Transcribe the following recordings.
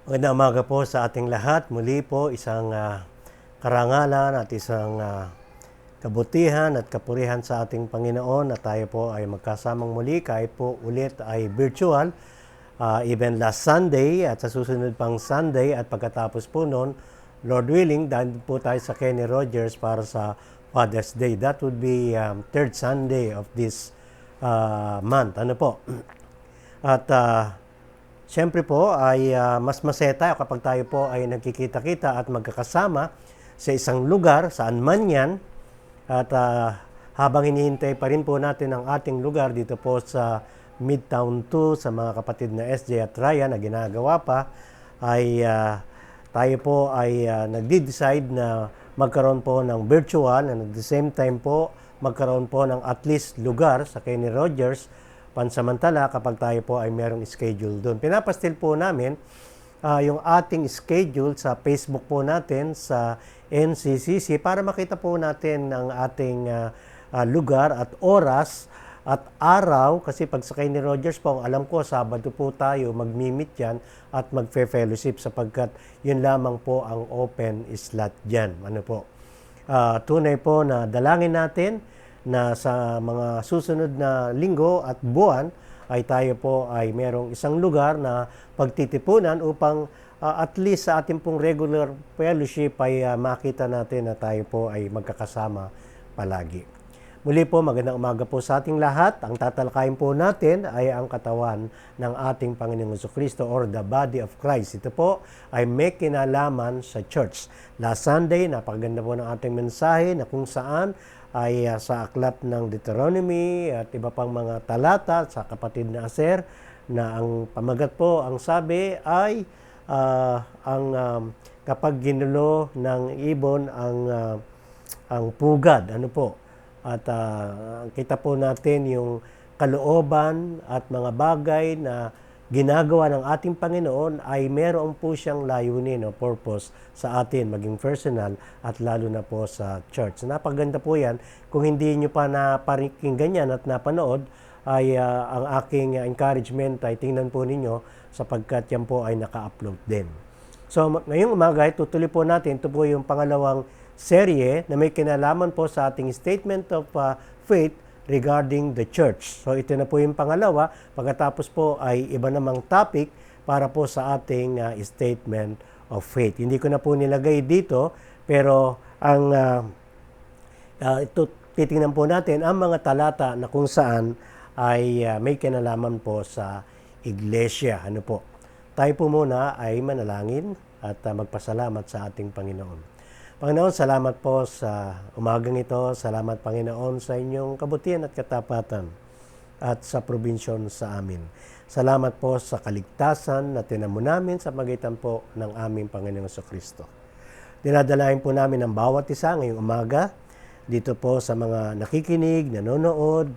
Magandang umaga po sa ating lahat. Muli po isang karangalan at isang kabutihan at kapurihan sa ating Panginoon na tayo po ay magkasamang muli kahit po ulit ay virtual. Even last Sunday at sa susunod pang Sunday at pagkatapos po noon, Lord willing, dahil po tayo sa Kenny Rogers para sa Father's Day. That would be third Sunday of this month. Ano po? At siyempre po ay mas masaya tayo kapag tayo po ay nagkikita-kita at magkakasama sa isang lugar, saan man yan. At habang hinihintay pa rin po natin ang ating lugar dito po sa Midtown 2 sa mga kapatid na SJ at Ryan na ginagawa pa, ay tayo po ay nagde-decide na magkaroon po ng virtual and at the same time po magkaroon po ng at least lugar sa Kenny Rogers pansamantala kapag tayo po ay merong schedule doon. Pinapastil po namin yung ating schedule sa Facebook po natin sa NCCC para makita po natin ang ating lugar at oras at araw kasi pag sa Kenny Rogers po, alam ko Sabado po tayo magmi-meet yan at magfe-fellowship sapagkat yun lamang po ang open slot dyan. Ano po? Tunay po na dalangin natin na sa mga susunod na linggo at buwan ay tayo po ay merong isang lugar na pagtitipunan upang at least sa ating pong regular fellowship ay makita natin na tayo po ay magkakasama palagi. Muli po, magandang umaga po sa ating lahat. Ang tatalakayin po natin ay ang katawan ng ating Panginoong Jesucristo or the body of Christ. Ito po ay may kinalaman sa church. Last Sunday, napakaganda po ng ating mensahe na kung saan ay sa aklat ng Deuteronomy at iba pang mga talata sa kapatid na Aser na ang pamagat po, ang sabi ay kapag ginulo ng ibon ang pugad, ano po. At kita po natin yung kalooban at mga bagay na ginagawa ng ating Panginoon ay meron po siyang layunin o purpose sa atin, maging personal at lalo na po sa church. Napaganda po yan. Kung hindi nyo pa napakinggan yan at napanood, ay ang aking encouragement ay tingnan po ninyo sapagkat yan po ay naka-upload din. So ngayong umaga, tutuloy po natin. Ito po yung pangalawang serye na may kinalaman po sa ating statement of faith regarding the church. So ito na po yung pangalawa. Pagkatapos po ay iba namang topic para po sa ating statement of faith. Hindi ko na po nilagay dito pero ang ito titingnan po natin ang mga talata na kung saan ay may kinalaman po sa iglesia. Ano po? Tayo po muna ay manalangin at magpasalamat sa ating Panginoon. Panginoon, salamat po sa umagang ito. Salamat, Panginoon, sa inyong kabutihan at katapatan at sa probinsyon sa amin. Salamat po sa kaligtasan na tinamo namin sa magitan po ng aming Panginoong Jesucristo. Dinadalain po namin ang bawat isa ngayong umaga dito po sa mga nakikinig, nanonood,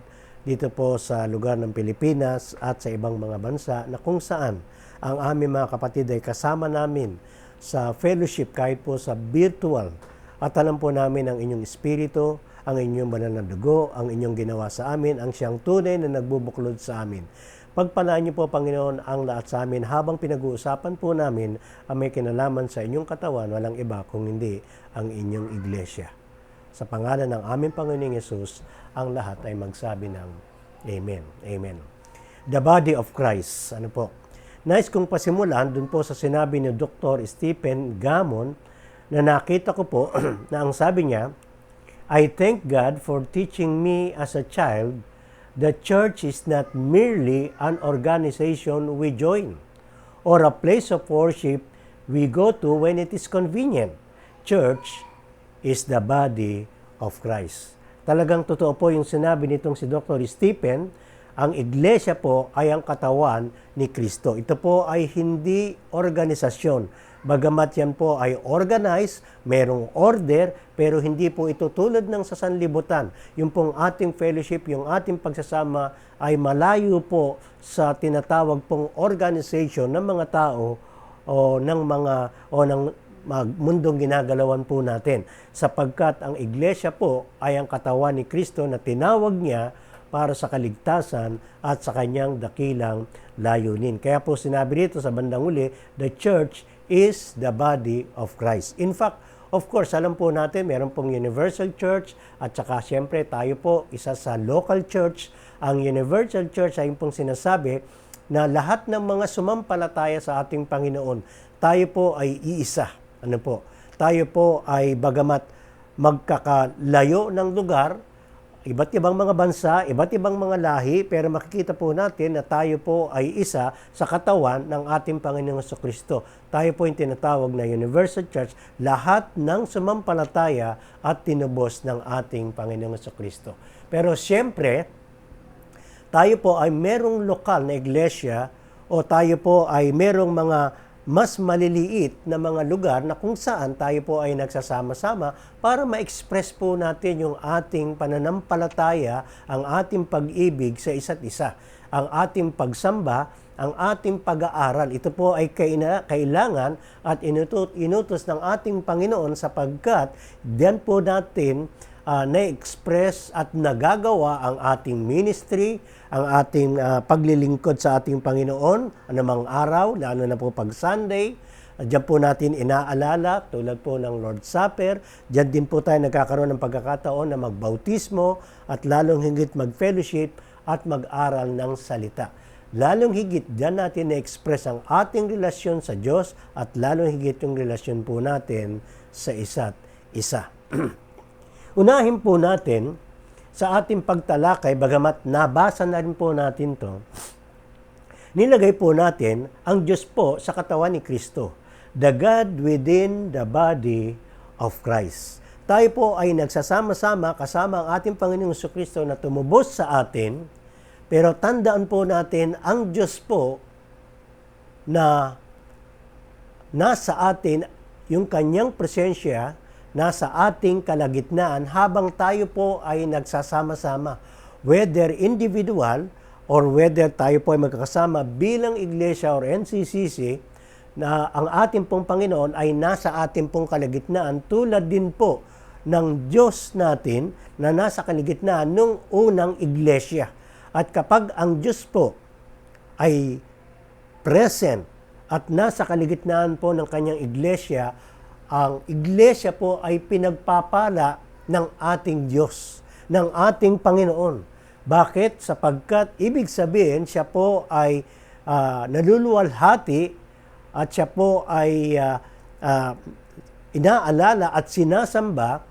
dito po sa lugar ng Pilipinas at sa ibang mga bansa na kung saan ang aming mga kapatid ay kasama namin sa fellowship kahit po sa virtual. At alam po namin ang inyong espiritu, ang inyong banal na dugo, ang inyong ginawa sa amin, ang siyang tunay na nagbubuklod sa amin. Pagpalaan niyo po, Panginoon, ang lahat sa amin habang pinag-uusapan po namin ang may kinalaman sa inyong katawan, walang iba kung hindi ang inyong iglesia. Sa pangalan ng aming Panginoong Yesus, ang lahat ay magsabi ng Amen. Amen. The body of Christ. Ano po? Nais kong pasimulan dun po sa sinabi ni Dr. Stephen Gammon na nakita ko po na ang sabi niya, I thank God for teaching me as a child that church is not merely an organization we join or a place of worship we go to when it is convenient. Church is the body of Christ. Talagang totoo po yung sinabi nitong si Dr. Stephen. Ang iglesia po ay ang katawan ni Kristo. Ito po ay hindi organisasyon. Bagamat yan po ay organized, merong order, pero hindi po ito tulad ng sa sanlibutan. Yung pong ating fellowship, yung ating pagsasama ay malayo po sa tinatawag pong organization ng mga tao o ng mundong ginagalawan po natin. Sapagkat ang iglesia po ay ang katawan ni Kristo na tinawag niya para sa kaligtasan at sa kanyang dakilang layunin. Kaya po sinabi dito sa bandang uli, the church is the body of Christ. In fact, of course, alam po natin, meron pong universal church at saka siyempre tayo po isa sa local church. Ang universal church ay pong sinasabi na lahat ng mga sumampalataya sa ating Panginoon, tayo po ay iisa. Ano po? Tayo po ay bagamat magkakalayo ng lugar, iba't ibang mga bansa, iba't ibang mga lahi, pero makikita po natin na tayo po ay isa sa katawan ng ating Panginoong Jesucristo. Tayo po yung tinatawag na Universal Church, lahat ng sumampalataya at tinubos ng ating Panginoong Jesucristo. Pero siyempre, tayo po ay merong lokal na iglesia o tayo po ay merong mga mas maliliit na mga lugar na kung saan tayo po ay nagsasama-sama para ma-express po natin yung ating pananampalataya, ang ating pag-ibig sa isa't isa, ang ating pagsamba, ang ating pag-aaral. Ito po ay kailangan at inutos ng ating Panginoon sapagkat diyan po natin na-express at nagagawa ang ating ministry, ang ating paglilingkod sa ating Panginoon, anumang araw, lalo na po pag Sunday. Diyan po natin inaalala, tulad po ng Lord's Supper. Diyan din po tayo nagkakaroon ng pagkakataon na magbautismo at lalong higit mag-fellowship at mag-aral ng salita. Lalong higit diyan natin na-express ang ating relasyon sa Diyos at lalong higit yung relasyon po natin sa isa't isa. Unahin po natin sa ating pagtalakay, bagamat nabasa na rin po natin to, nilagay po natin ang Diyos po sa katawan ni Kristo. The God within the body of Christ. Tayo po ay nagsasama-sama kasama ang ating Panginoong Jesucristo na tumubos sa atin, pero tandaan po natin ang Diyos po na nasa atin, yung kanyang presensya, nasa ating kalagitnaan habang tayo po ay nagsasama-sama. Whether individual or whether tayo po ay magkakasama bilang iglesia or NCCC, na ang ating pong Panginoon ay nasa ating pong kalagitnaan tulad din po ng Diyos natin na nasa kalagitnaan nung unang iglesia. At kapag ang Diyos po ay present at nasa kalagitnaan po ng kanyang iglesia, ang iglesia po ay pinagpapala ng ating Diyos, ng ating Panginoon. Bakit? Sapagkat ibig sabihin siya po ay naluluwalhati at siya po ay inaalala at sinasamba,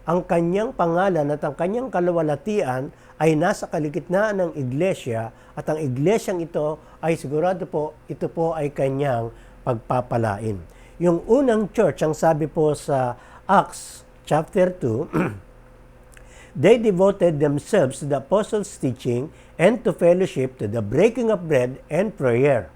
ang kanyang pangalan at ang kanyang kaluwalhatian ay nasa kaligitnaan ng iglesia at ang iglesyang ito ay sigurado po, ito po ay kanyang pagpapalain. Yung unang church, ang sabi po sa Acts chapter 2, they devoted themselves to the apostles' teaching and to fellowship, to the breaking of bread and prayer.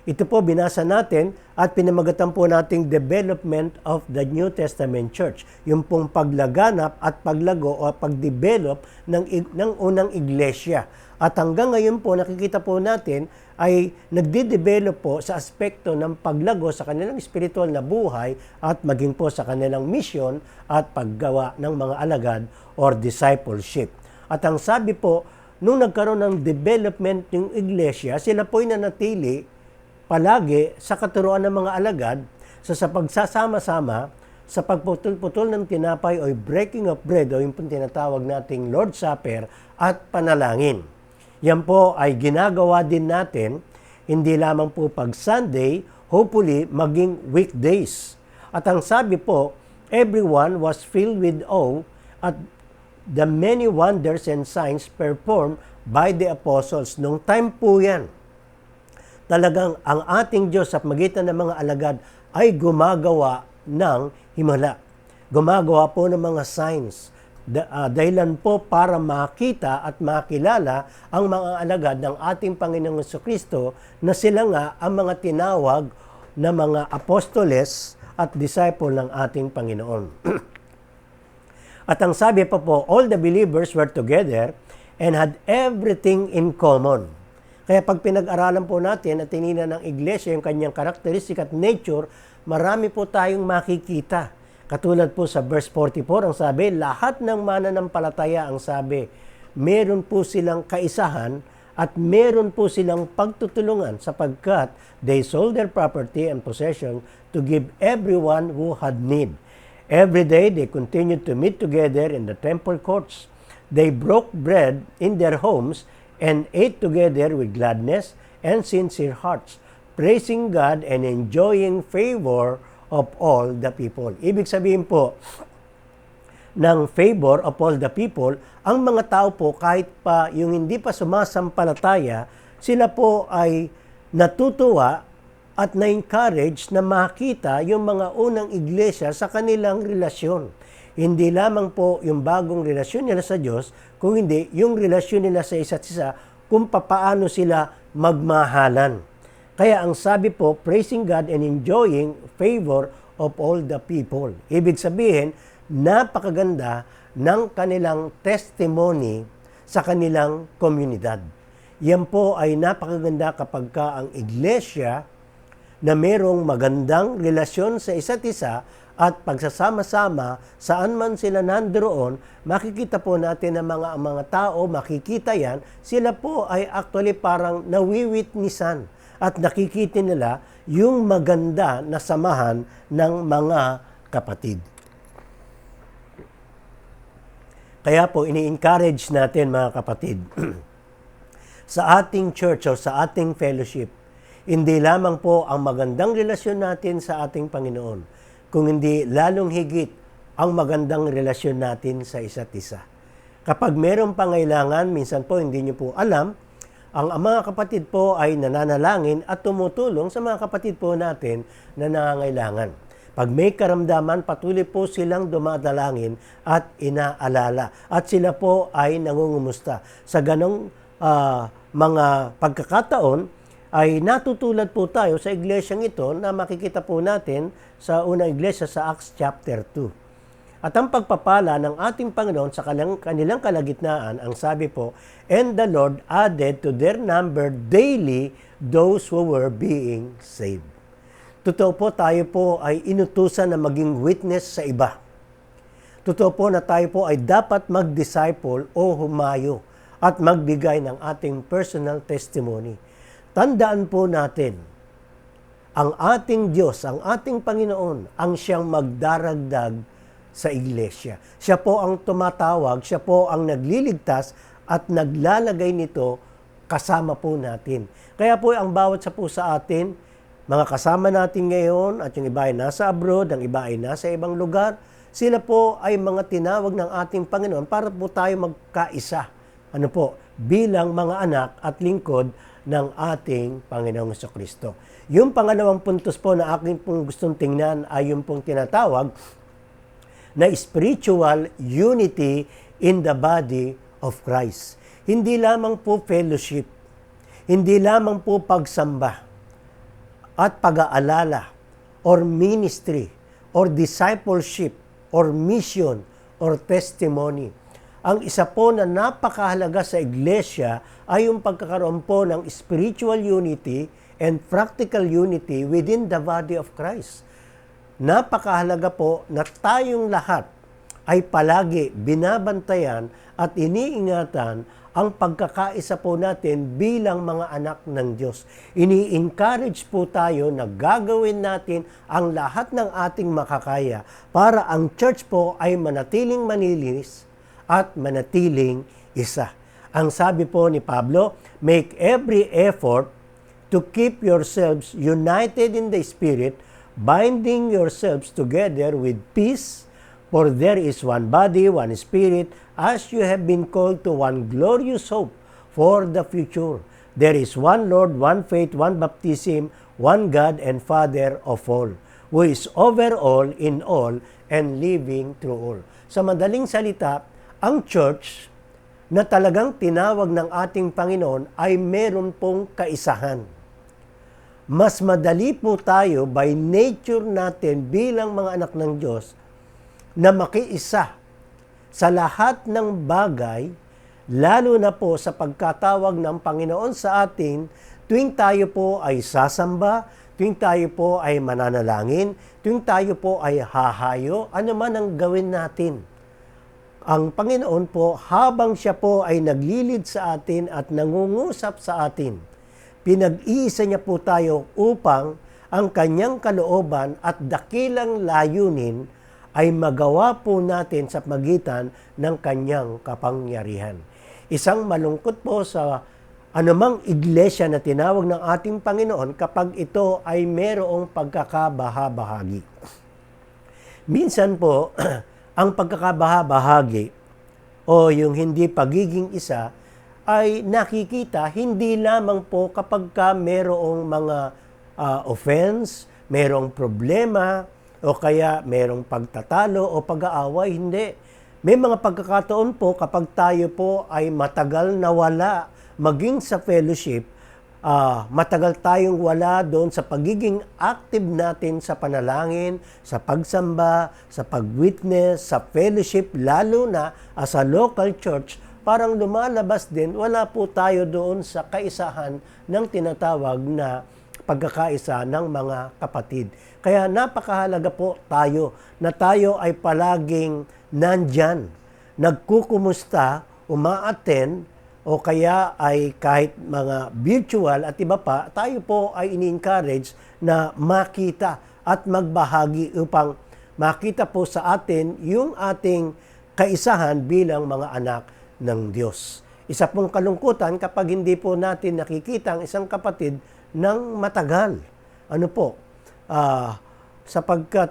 Ito po binasa natin at pinamagatan po nating development of the New Testament Church. Yung pong paglaganap at paglago o pagdevelop ng unang iglesia. At hanggang ngayon po nakikita po natin ay nagde-develop po sa aspekto ng paglago sa kanilang spiritual na buhay at maging po sa kanilang mission at paggawa ng mga alagad or discipleship. At ang sabi po, nung nagkaroon ng development ng iglesia, sila po ay nanatili palagi sa katuruan ng mga alagad sa pagsasama-sama, sa pagputol-putol ng tinapay o breaking of bread o yung tinatawag nating Lord's Supper at panalangin. Yan po ay ginagawa din natin, hindi lamang po pag Sunday, hopefully maging weekdays. At ang sabi po, everyone was filled with awe at the many wonders and signs performed by the apostles. Nung time po yan, talagang ang ating Diyos sa magitan ng mga alagad ay gumagawa ng himala. Gumagawa po ng mga signs. Dahilan po para makita at makilala ang mga alagad ng ating Panginoong Jesucristo na sila nga ang mga tinawag na mga apostoles at disciple ng ating Panginoon. At ang sabi pa po, all the believers were together and had everything in common. Kaya pag pinag-aralan po natin at tinignan ng iglesia yung kanyang karakteristik at nature, marami po tayong makikita. Katulad po sa verse 44, ang sabi, lahat ng mananampalataya, ang sabi, meron po silang kaisahan at meron po silang pagtutulungan sapagkat they sold their property and possession to give everyone who had need. Every day they continued to meet together in the temple courts. They broke bread in their homes and ate together with gladness and sincere hearts, praising God and enjoying favor of all the people. Ibig sabihin po, ng favor of all the people, ang mga tao po kahit pa yung hindi pa sumasampalataya, sila po ay natutuwa at na-encourage na makita yung mga unang iglesia sa kanilang relasyon. Hindi lamang po yung bagong relasyon nila sa Diyos, kung hindi yung relasyon nila sa isa't isa kung papaano sila magmahalan. Kaya ang sabi po, praising God and enjoying favor of all the people. Ibig sabihin, napakaganda ng kanilang testimony sa kanilang komunidad. Yan po ay napakaganda kapag ka ang iglesia na merong magandang relasyon sa isa't isa at pagsasama-sama saan man sila nandoon, makikita po natin na mga tao, makikita yan, sila po ay actually parang nawiwitnisan at nakikita nila yung maganda na samahan ng mga kapatid. Kaya po, ini-encourage natin mga kapatid, sa ating church o sa ating fellowship, hindi lamang po ang magandang relasyon natin sa ating Panginoon, kung hindi lalong higit ang magandang relasyon natin sa isa't isa. Kapag mayroong pangailangan, minsan po hindi nyo po alam, ang mga kapatid po ay nananalangin at tumutulong sa mga kapatid po natin na nangangailangan. Pag may karamdaman, patuloy po silang dumadalangin at inaalala. At sila po ay nangungumusta. Sa ganong mga pagkakataon, ay natutulad po tayo sa iglesyang ito na makikita po natin sa unang iglesia sa Acts chapter 2. At ang pagpapala ng ating Panginoon sa kanilang kalagitnaan, ang sabi po, and the Lord added to their number daily those who were being saved. Totoo po, tayo po ay inutusan na maging witness sa iba. Totoo po na tayo po ay dapat mag-disciple o humayo at magbigay ng ating personal testimony. Tandaan po natin, ang ating Diyos, ang ating Panginoon, ang siyang magdaragdag sa iglesia. Siya po ang tumatawag, siya po ang nagliligtas at naglalagay nito kasama po natin. Kaya po ang bawat sa atin, mga kasama natin ngayon at yung iba ay nasa abroad, ang iba ay nasa ibang lugar, sila po ay mga tinawag ng ating Panginoon para po tayo magkaisa. Ano po? Bilang mga anak at lingkod ng ating Panginoong Jesucristo. Yung pangalawang puntos po na aking pong gustong tingnan ay yung pong tinatawag na spiritual unity in the body of Christ. Hindi lamang po fellowship, hindi lamang po pagsamba, at pag-aalala, or ministry, or discipleship, or mission, or testimony. Ang isa po na napakahalaga sa iglesia ay yung pagkakaroon po ng spiritual unity and practical unity within the body of Christ. Napakahalaga po na tayong lahat ay palagi binabantayan at iniingatan ang pagkakaisa po natin bilang mga anak ng Diyos. Ini-encourage po tayo na gagawin natin ang lahat ng ating makakaya para ang church po ay manatiling manilinis at manatiling isa. Ang sabi po ni Pablo, make every effort to keep yourselves united in the Spirit, binding yourselves together with peace, for there is one body, one Spirit, as you have been called to one glorious hope for the future. There is one Lord, one faith, one baptism, one God and Father of all, who is over all, in all, and living through all. Sa madaling salita, ang church na talagang tinawag ng ating Panginoon ay meron pong kaisahan. Mas madali po tayo by nature natin bilang mga anak ng Diyos na makiisa sa lahat ng bagay, lalo na po sa pagkatawag ng Panginoon sa atin, tuwing tayo po ay sasamba, tuwing tayo po ay mananalangin, tuwing tayo po ay hahayo, ano man ang gawin natin. ang Panginoon po, habang siya po ay naglilid sa atin at nangungusap sa atin, pinag-iisa niya po tayo upang ang kanyang kalooban at dakilang layunin ay magawa po natin sa pagitan ng kanyang kapangyarihan. Isang malungkot po sa anumang iglesia na tinawag ng ating Panginoon kapag ito ay merong pagkakabaha-bahagi. Minsan po, ang pagkakabaha-bahagi o yung hindi pagiging isa ay nakikita hindi lamang po kapag merong mga offense, merong problema, o kaya merong pagtatalo o pag-aaway. Hindi. May mga pagkakataon po kapag tayo po ay matagal na wala maging sa fellowship, matagal tayong wala doon sa pagiging active natin sa panalangin, sa pagsamba, sa pag-witness, sa fellowship, lalo na as a local church, parang lumalabas din, wala po tayo doon sa kaisahan ng tinatawag na pagkakaisa ng mga kapatid. Kaya napakahalaga po tayo na tayo ay palaging nandyan, nagkukumusta, umaattend, o kaya ay kahit mga virtual at iba pa, tayo po ay ini-encourage na makita at magbahagi upang makita po sa atin yung ating kaisahan bilang mga anak ng Diyos. Isa pong kalungkutan kapag hindi po natin nakikita ang isang kapatid ng matagal. Ano po? Sapagkat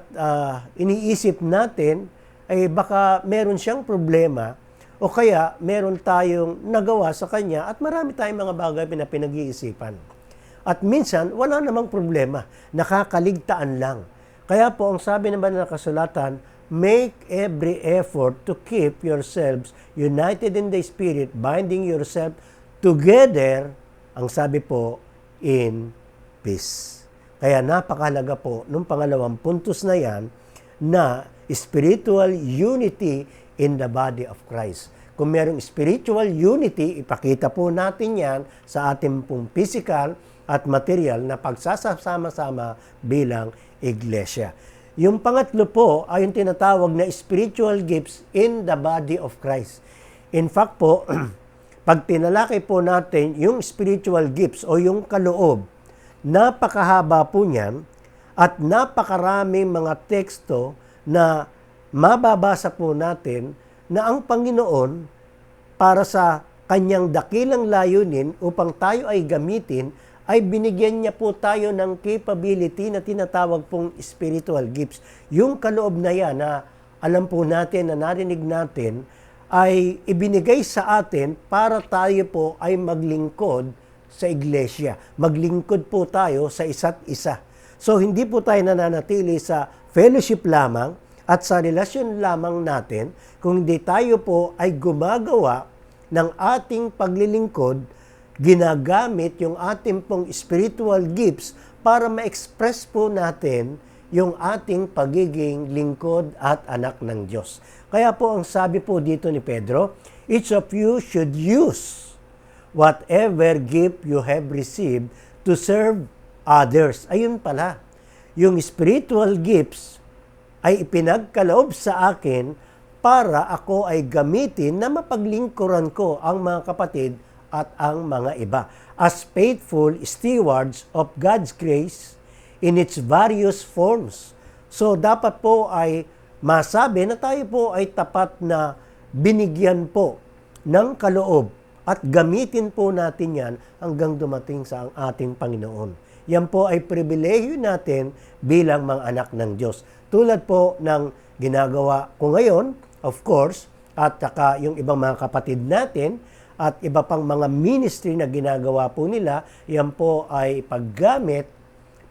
iniisip natin ay baka meron siyang problema o kaya meron tayong nagawa sa kanya at marami tayong mga bagay na pinag-iisipan. At minsan, wala namang problema. Nakakaligtaan lang. Kaya po, ang sabi naman ng kasulatan, make every effort to keep yourselves united in the Spirit, binding yourself together, ang sabi po, in peace. Kaya napakahalaga po, nung pangalawang puntos na yan, na spiritual unity in the body of Christ. Kung merong spiritual unity, ipakita po natin yan sa ating pong physical at material na pagsasama-sama bilang iglesia. Yung pangatlo po ay yung tinatawag na spiritual gifts in the body of Christ. In fact po, pag tinalakay po natin yung spiritual gifts o yung kaloob, napakahaba po niyan at napakaraming mga teksto na mababasa po natin na ang Panginoon para sa kanyang dakilang layunin upang tayo ay gamitin, ay binigyan niya po tayo ng capability na tinatawag pong spiritual gifts. Yung kaloob na yan na alam po natin, na narinig natin, ay ibinigay sa atin para tayo po ay maglingkod sa iglesia. Maglingkod po tayo sa isa't isa. So hindi po tayo nananatili sa fellowship lamang at sa relasyon lamang natin, kung hindi tayo po ay gumagawa ng ating paglilingkod, ginagamit yung ating pong spiritual gifts para ma-express po natin yung ating pagiging lingkod at anak ng Diyos. Kaya po ang sabi po dito ni Pedro, each of you should use whatever gift you have received to serve others. Ayun pala, yung spiritual gifts ay ipinagkaloob sa akin para ako ay gamitin na mapaglingkuran ko ang mga kapatid at ang mga iba as faithful stewards of God's grace in its various forms. So dapat po ay masabi na tayo po ay tapat na binigyan po ng kaloob at gamitin po natin yan hanggang dumating sa ating Panginoon. Yan po ay pribilehiyo natin bilang mga anak ng Diyos. Tulad po ng ginagawa ko ngayon, of course, at saka yung ibang mga kapatid natin at iba pang mga ministry na ginagawa po nila, yan po ay paggamit,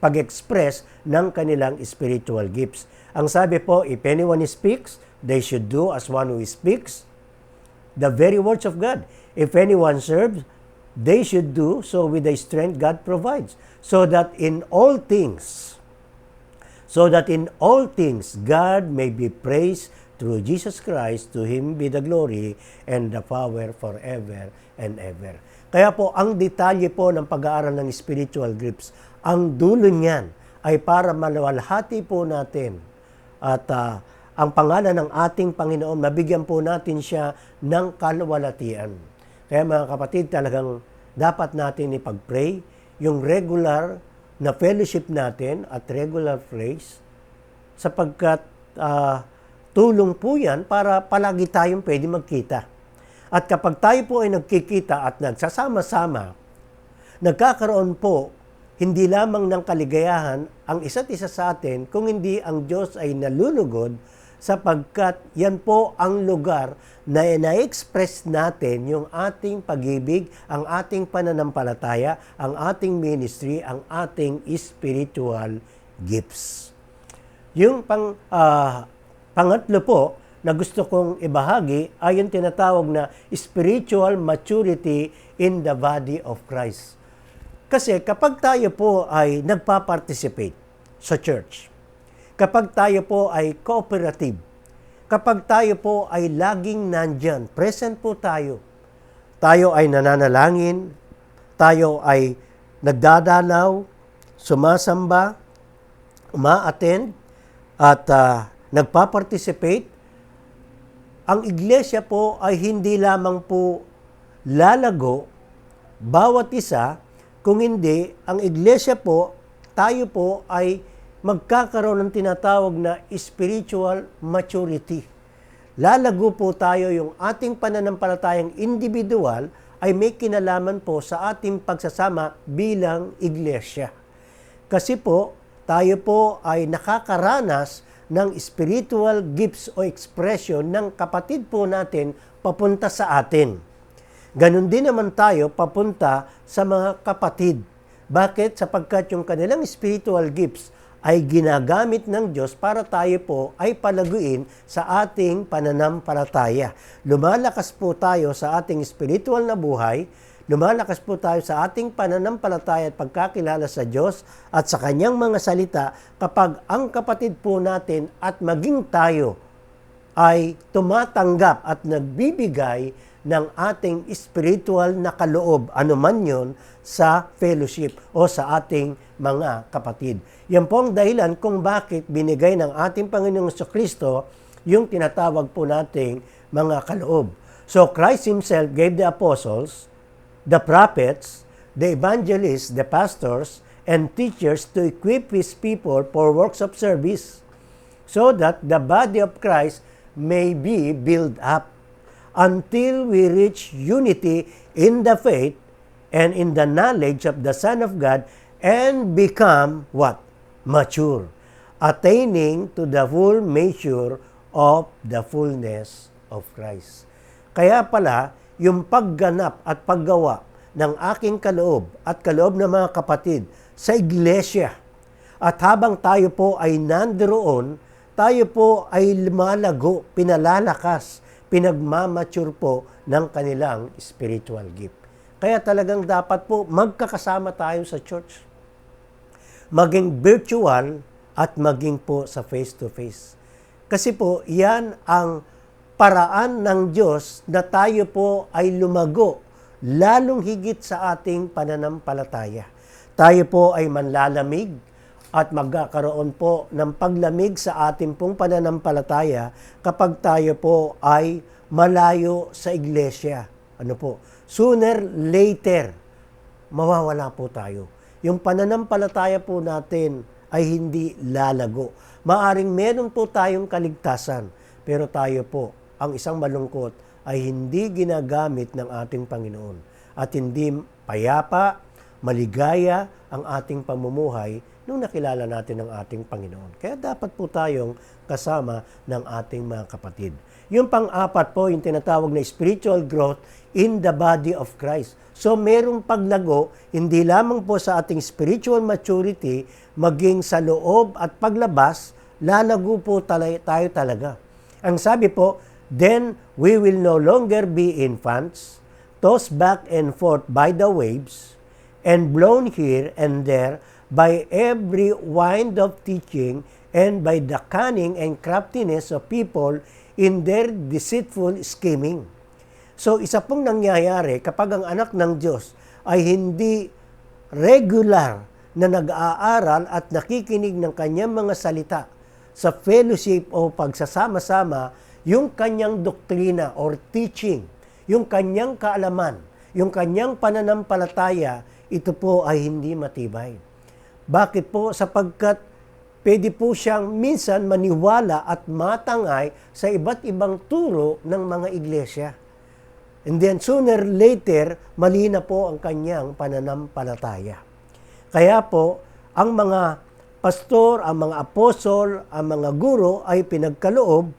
pag-express ng kanilang spiritual gifts. Ang sabi po, if anyone speaks, they should do as one who speaks the very words of God. If anyone serves, they should do so with the strength God provides, so that in all things, God may be praised through Jesus Christ. To Him be the glory and the power forever and ever. Kaya po, ang detalye po ng pag-aaral ng spiritual gifts, ang dulo niyan ay para malawalhati po natin at ang pangalan ng ating Panginoon, mabigyan po natin siya ng kaluwalhatian. Kaya mga kapatid, talagang dapat natin ipag-pray yung regular na fellowship natin at regular praise sapagkat tulong po yan para palagi tayong pwede magkita. At kapag tayo po ay nagkikita at nagsasama-sama, nagkakaroon po hindi lamang ng kaligayahan ang isa't isa sa atin, kung hindi ang Diyos ay nalulugod sapagkat yan po ang lugar na na-express natin yung ating pag-ibig, ang ating pananampalataya, ang ating ministry, ang ating spiritual gifts. Yung pangatlo po na gusto kong ibahagi ay yung tinatawag na spiritual maturity in the body of Christ. Kasi kapag tayo po ay nagpa-participate sa church, kapag tayo po ay cooperative, kapag tayo po ay laging nandyan, present po tayo ay nananalangin, tayo ay nagdadalaw, sumasamba, uma-attend, at nagpa-participate, ang iglesia po ay hindi lamang po lalago, bawat isa, kung hindi, ang iglesia po, tayo po ay magkakaroon ng tinatawag na spiritual maturity. Lalago po tayo, yung ating pananampalatayang individual ay may kinalaman po sa ating pagsasama bilang iglesia. Kasi po, tayo po ay nakakaranas ng spiritual gifts o expression ng kapatid po natin papunta sa atin. Ganon din naman tayo papunta sa mga kapatid. Bakit? Sapagkat yung kanilang spiritual gifts ay ginagamit ng Diyos para tayo po ay palaguin sa ating pananampalataya. Lumalakas po tayo sa ating spiritual na buhay, lumalakas po tayo sa ating pananampalataya at pagkakilala sa Diyos at sa Kanyang mga salita kapag ang kapatid po natin at maging tayo ay tumatanggap at nagbibigay ng ating spiritual na kaloob, anuman yon, sa fellowship o sa ating mga kapatid. Yan po ang dahilan kung bakit binigay ng ating Panginoong Kristo yung tinatawag po nating mga kaloob. So Christ Himself gave the apostles, the prophets, the evangelists, the pastors, and teachers to equip His people for works of service so that the body of Christ may be built up until we reach unity in the faith and in the knowledge of the Son of God and become what? Mature, attaining to the full measure of the fullness of Christ. Kaya pala, yung pagganap at paggawa ng aking kaloob at kaloob ng mga kapatid sa iglesia, at habang tayo po ay nandoon, tayo po ay lumalago, pinalalakas, pinagmamature po ng kanilang spiritual gift. Kaya talagang dapat po magkakasama tayo sa church. Maging virtual at maging po sa face-to-face. Kasi po, yan ang paraan ng Diyos na tayo po ay lumago, lalong higit sa ating pananampalataya. Tayo po ay manlalamig at magkakaroon po ng paglamig sa ating pong pananampalataya kapag tayo po ay malayo sa iglesia. Ano po? Sooner, later, mawawala po tayo. Yung pananampalataya po natin ay hindi lalago. Maaring meron po tayong kaligtasan, pero tayo po, ang isang malungkot, ay hindi ginagamit ng ating Panginoon. At hindi payapa, maligaya ang ating pamumuhay nung nakilala natin ang ating Panginoon. Kaya dapat po tayong kasama ng ating mga kapatid. Yung pang-apat po, yung tinatawag na spiritual growth in the body of Christ. So, merong paglago, hindi lamang po sa ating spiritual maturity, maging sa loob at paglabas, lalago po tayo talaga. Ang sabi po, then we will no longer be infants, tossed back and forth by the waves, and blown here and there by every wind of teaching and by the cunning and craftiness of people in their deceitful scheming. So, isa pong nangyayari kapag ang anak ng Diyos ay hindi regular na nag-aaral at nakikinig ng kanyang mga salita sa fellowship o pagsasama-sama yung kanyang doktrina or teaching, yung kanyang kaalaman, yung kanyang pananampalataya, ito po ay hindi matibay. Bakit po? Sapagkat pwede po siyang minsan maniwala at matangay sa iba't ibang turo ng mga iglesia. And then sooner later, mali na po ang kanyang pananampalataya. Kaya po, ang mga pastor, ang mga apostol, ang mga guro ay pinagkaloob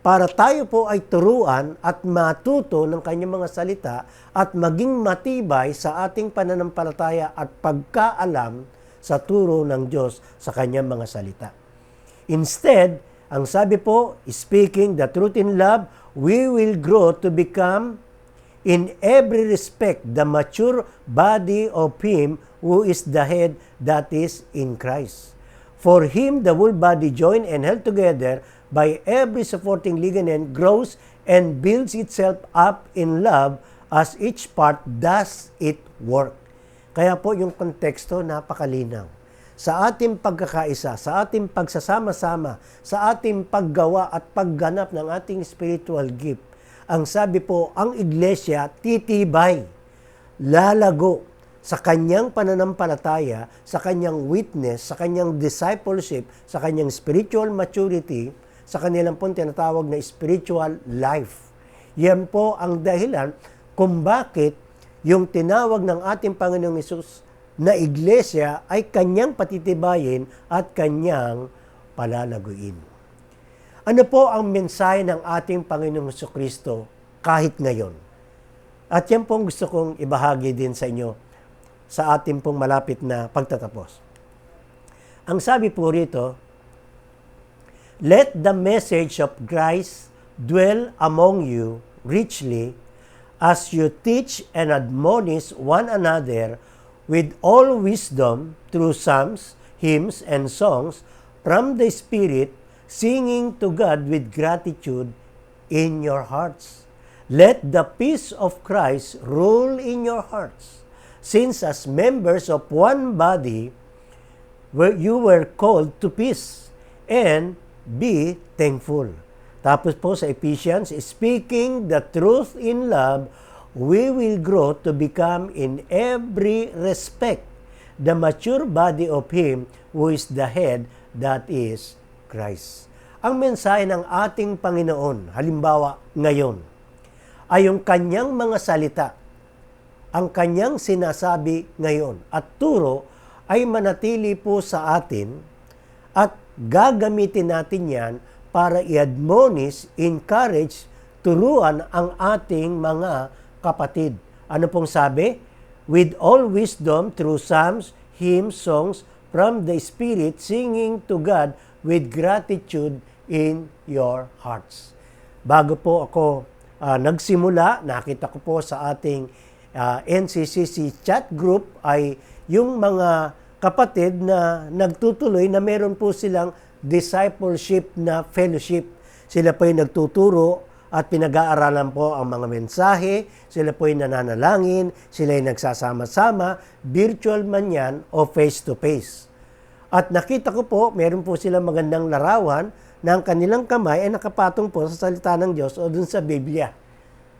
para tayo po ay turuan at matuto ng kanyang mga salita at maging matibay sa ating pananampalataya at pagkaalam sa turo ng Diyos sa kanyang mga salita. Instead, ang sabi po, speaking the truth in love, we will grow to become in every respect the mature body of Him who is the head, that is, in Christ. For Him, the whole body joined and held together by every supporting ligament grows and builds itself up in love as each part does its work. Kaya po yung konteksto napakalinaw. Sa ating pagkakaisa, sa ating pagsasama-sama, sa ating paggawa at pagganap ng ating spiritual gift, ang sabi po, ang iglesia titibay, lalago sa kanyang pananampalataya, sa kanyang witness, sa kanyang discipleship, sa kanyang spiritual maturity, sa kanilang pong tinatawag na spiritual life. Yan po ang dahilan kung bakit yung tinawag ng ating Panginoong Hesus na iglesia ay kanyang patitibayin at kanyang palalaguin. Ano po ang mensahe ng ating Panginoong Hesukristo kahit ngayon? At yan pong gusto kong ibahagi din sa inyo sa ating pong malapit na pagtatapos. Ang sabi po rito, let the message of Christ dwell among you richly as you teach and admonish one another with all wisdom through psalms, hymns, and songs from the Spirit, singing to God with gratitude in your hearts. Let the peace of Christ rule in your hearts, since as members of one body you were called to peace, and be thankful. Tapos po sa Ephesians, speaking the truth in love, we will grow to become in every respect the mature body of Him who is the head, that is Christ. Ang mensahe ng ating Panginoon, halimbawa ngayon, ay yung kanyang mga salita, ang kanyang sinasabi ngayon at turo ay manatili po sa atin at gagamitin natin yan para i-admonish, encourage, turuan ang ating mga kapatid. Ano pong sabi? With all wisdom through psalms, hymns, songs from the Spirit, singing to God with gratitude in your hearts. Bago po ako nagsimula, nakita ko po sa ating NCCC chat group ay yung mga kapatid na nagtutuloy na meron po silang discipleship na fellowship. Sila po yung nagtuturo at pinag-aaralan po ang mga mensahe, sila po yung nananalangin, sila yung nagsasama-sama, virtual man yan o face-to-face. At nakita ko po, meron po silang magandang larawan na ang kanilang kamay ay nakapatong po sa salita ng Diyos o dun sa Biblia.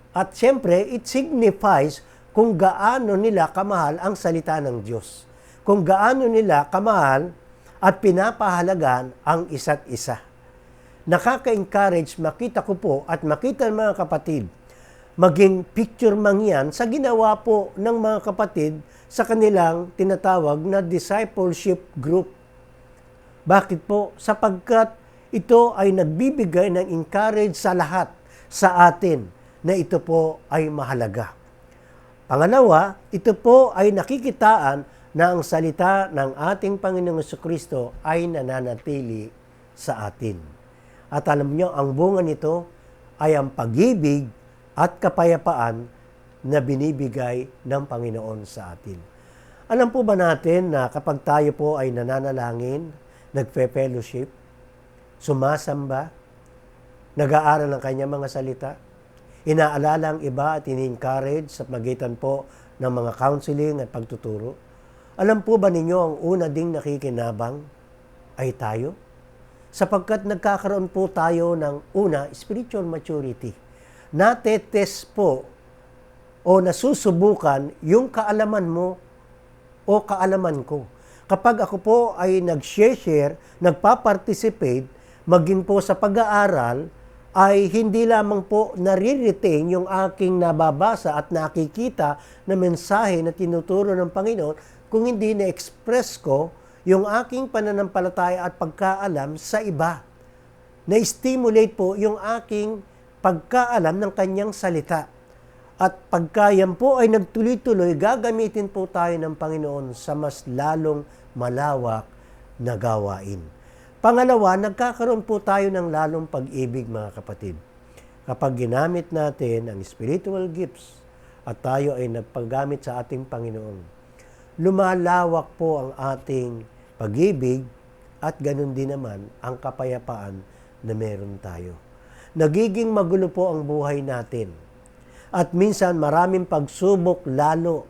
At siyempre, it signifies kung gaano nila kamahal ang salita ng Diyos. Kung gaano nila kamahal at pinapahalagan ang isa't isa. Nakaka-encourage, makita ko po at makita ng mga kapatid, maging picture man yan sa ginawa po ng mga kapatid sa kanilang tinatawag na discipleship group. Bakit po? Sapagkat ito ay nagbibigay ng encourage sa lahat, sa atin, na ito po ay mahalaga. Pangalawa, ito po ay nakikitaan na ang salita ng ating Panginoong Jesucristo ay nananatili sa atin. At alam niyo, ang bunga nito ay ang pag-ibig at kapayapaan na binibigay ng Panginoon sa atin. Alam po ba natin na kapag tayo po ay nananalangin, nagfe-fellowship, sumasamba, nag-aaral ng kanyang mga salita, inaalala ang iba at in-encourage sa pagitan po ng mga counseling at pagtuturo, alam po ba ninyo ang una ding nakikinabang ay tayo? sapagkat nagkakaroon po tayo ng una, spiritual maturity. Natetest po o nasusubukan yung kaalaman mo o kaalaman ko. Kapag ako po ay nag-share, nagpa-participate, maging po sa pag-aaral, ay hindi lamang po nare-retain yung aking nababasa at nakikita na mensahe na tinuturo ng Panginoon, kung hindi na-express ko yung aking pananampalataya at pagkaalam sa iba. Na-stimulate po yung aking pagkaalam ng kanyang salita. At pagka yan po ay nagtuloy-tuloy, gagamitin po tayo ng Panginoon sa mas lalong malawak na gawain. Pangalawa, nagkakaroon po tayo ng lalong pag-ibig, mga kapatid. Kapag ginamit natin ang spiritual gifts at tayo ay nagpaggamit sa ating Panginoon, lumalawak po ang ating pag-ibig at ganun din naman ang kapayapaan na meron tayo. Nagiging magulo po ang buhay natin. At minsan maraming pagsubok lalo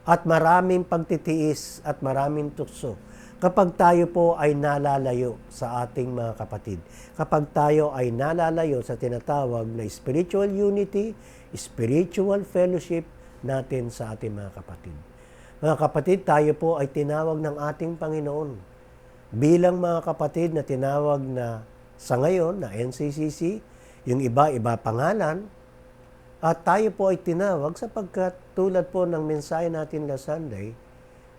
at maraming pagtitiis at maraming tukso kapag tayo po ay nalalayo sa ating mga kapatid. Kapag tayo ay nalalayo sa tinatawag na spiritual unity, spiritual fellowship natin sa ating mga kapatid. Mga kapatid, tayo po ay tinawag ng ating Panginoon. Bilang mga kapatid na tinawag na sa ngayon na NCCC, yung iba pangalan, at tayo po ay tinawag sapagkat tulad po ng mensahe natin last Sunday,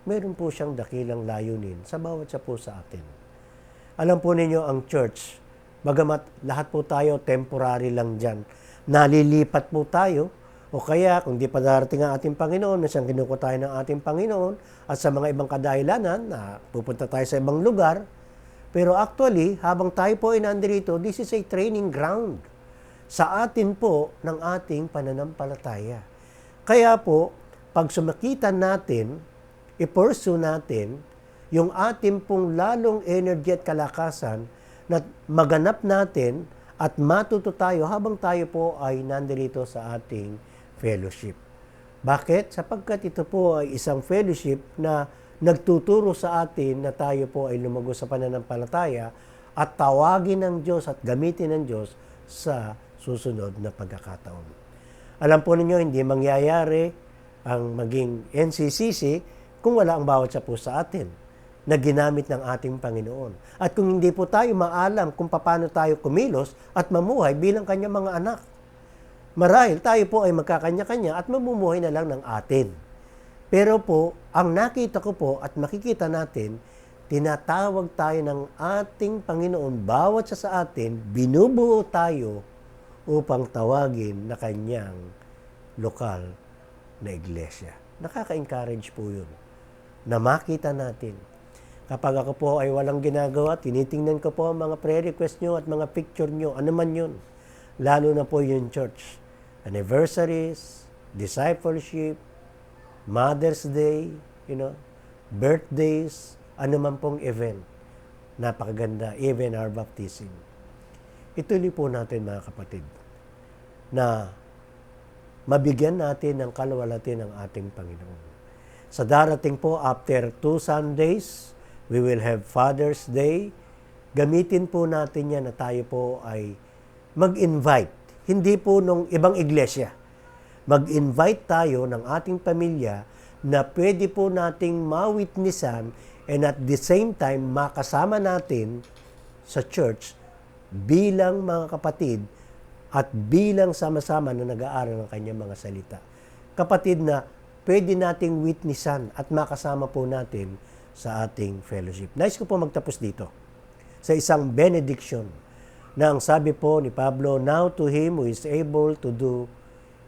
meron po siyang dakilang layunin sa bawat isa po sa atin. Alam po ninyo ang church, bagamat lahat po tayo temporary lang dyan, nalilipat po tayo, o kaya kung di pa darating ang ating Panginoon, minsan kinuko tayo ng ating Panginoon, at sa mga ibang kadahilanan na pupunta tayo sa ibang lugar, pero actually, habang tayo po ay nandito, this is a training ground sa atin po ng ating pananampalataya. Kaya po, pag sumakitan natin, i-pursue natin yung ating pong lalong energy at kalakasan na maganap natin at matuto tayo habang tayo po ay nandito sa ating fellowship. Bakit? Sapagkat ito po ay isang fellowship na nagtuturo sa atin na tayo po ay lumago sa pananampalataya at tawagin ng Diyos at gamitin ng Diyos sa susunod na pagkakataon. Alam po ninyo, hindi mangyayari ang maging NCCC kung wala ang bawat isa po sa atin na ginamit ng ating Panginoon. At kung hindi po tayo maalam kung paano tayo kumilos at mamuhay bilang kanyang mga anak. Marahil tayo po ay magkakanya-kanya at mamumuhay na lang ng atin. Pero po, ang nakita ko po at makikita natin, tinatawag tayo ng ating Panginoon, bawat isa sa atin, binubuo tayo upang tawagin na kanyang lokal na iglesia. Nakaka-encourage po yun na makita natin. Kapag ako po ay walang ginagawa, tinitingnan ko po ang mga prayer request nyo at mga picture nyo, ano man yun. Lalo na po yung church. Anniversaries, discipleship, Mother's Day, birthdays, ano man pong event. Napakaganda, even our baptism. Ituloy po natin mga kapatid, na mabigyan natin ng kalwalhati ng ating Panginoon. Sa darating po, after 2 Sundays, we will have Father's Day. Gamitin po natin yan na tayo po ay mag-invite. Hindi po nung ibang iglesia. Mag-invite tayo ng ating pamilya na pwede po nating ma-witnessan and at the same time makasama natin sa church bilang mga kapatid at bilang sama-sama na nag-aaral ng kanyang mga salita. Kapatid na pwede nating witnessan at makasama po natin sa ating fellowship. Nais ko po magtapos dito sa isang benediction na ang sabi po ni Pablo, "Now to Him who is able to do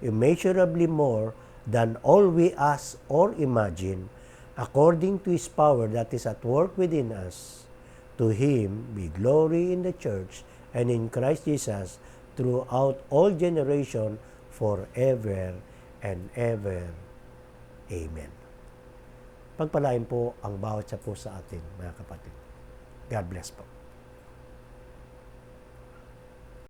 immeasurably more than all we ask or imagine, according to His power that is at work within us, to Him be glory in the church and in Christ Jesus throughout all generation forever and ever. Amen." Pagpalain po ang bawat isa po sa atin, mga kapatid. God bless po.